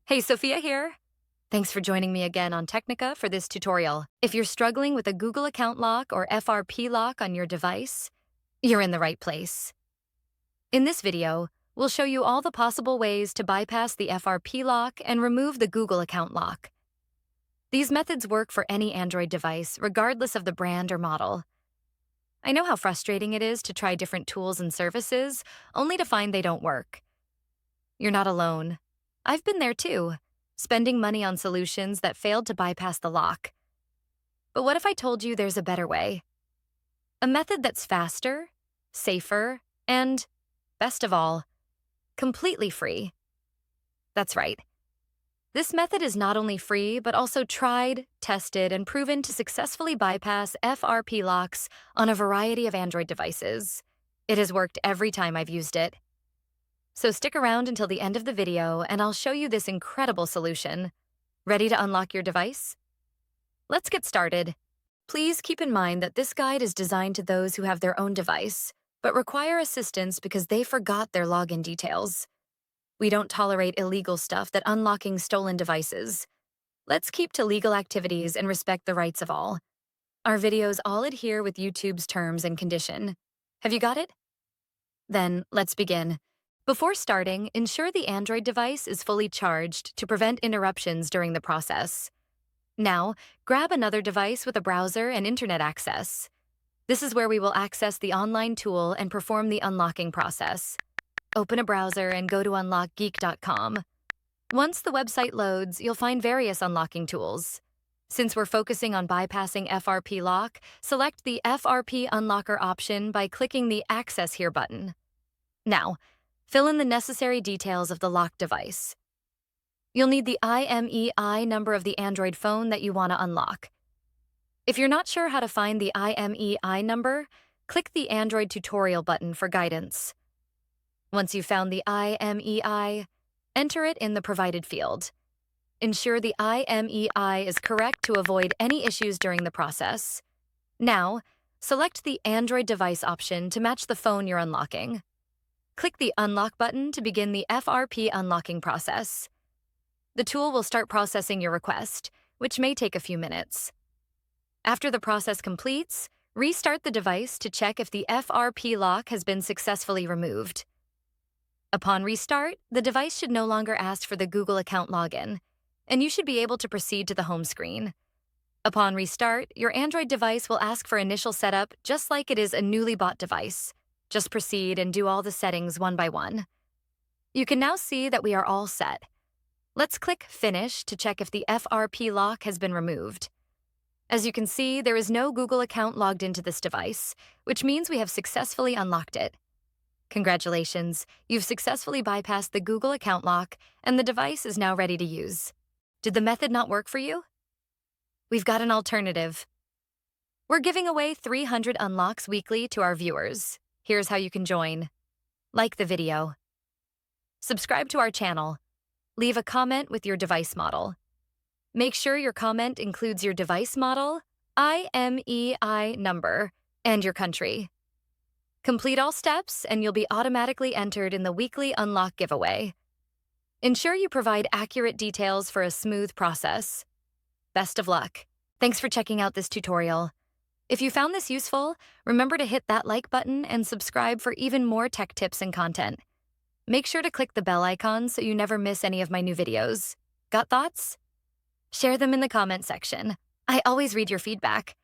Hey, Sophia here. Thanks for joining me again on Technica for this tutorial. If you're struggling with a Google account lock or FRP lock on your device, you're in the right place. In this video, we'll show you all the possible ways to bypass the FRP lock and remove the Google account lock. These methods work for any Android device, regardless of the brand or model. I know how frustrating it is to try different tools and services, only to find they don't work. You're not alone. I've been there too, spending money on solutions that failed to bypass the lock. But what if I told you there's a better way? A method that's faster, safer, and, best of all, completely free. That's right. This method is not only free, but also tried, tested, and proven to successfully bypass FRP locks on a variety of Android devices. It has worked every time I've used it. So stick around until the end of the video and I'll show you this incredible solution. Ready to unlock your device? Let's get started. Please keep in mind that this guide is designed to those who have their own device, but require assistance because they forgot their login details. We don't tolerate illegal stuff that unlocking stolen devices. Let's keep to legal activities and respect the rights of all. Our videos all adhere with YouTube's terms and condition. Have you got it? Then let's begin. Before starting, ensure the Android device is fully charged to prevent interruptions during the process. Now, grab another device with a browser and internet access. This is where we will access the online tool and perform the unlocking process. Open a browser and go to unlockgeek.com. Once the website loads, you'll find various unlocking tools. Since we're focusing on bypassing FRP lock, select the FRP Unlocker option by clicking the Access Here button. Now, fill in the necessary details of the locked device. You'll need the IMEI number of the Android phone that you want to unlock. If you're not sure how to find the IMEI number, click the Android tutorial button for guidance. Once you've found the IMEI, enter it in the provided field. Ensure the IMEI is correct to avoid any issues during the process. Now, select the Android device option to match the phone you're unlocking. Click the Unlock button to begin the FRP unlocking process. The tool will start processing your request, which may take a few minutes. After the process completes, restart the device to check if the FRP lock has been successfully removed. Upon restart, the device should no longer ask for the Google account login, and you should be able to proceed to the home screen. Upon restart, your Android device will ask for initial setup just like it is a newly bought device. Just proceed and do all the settings one by one. You can now see that we are all set. Let's click Finish to check if the FRP lock has been removed. As you can see, there is no Google account logged into this device, which means we have successfully unlocked it. Congratulations, you've successfully bypassed the Google account lock, and the device is now ready to use. Did the method not work for you? We've got an alternative. We're giving away 300 unlocks weekly to our viewers. Here's how you can join. Like the video. Subscribe to our channel. Leave a comment with your device model. Make sure your comment includes your device model, IMEI number, and your country. Complete all steps and you'll be automatically entered in the weekly unlock giveaway. Ensure you provide accurate details for a smooth process. Best of luck. Thanks for checking out this tutorial. If you found this useful, remember to hit that like button and subscribe for even more tech tips and content. Make sure to click the bell icon so you never miss any of my new videos. Got thoughts? Share them in the comment section. I always read your feedback.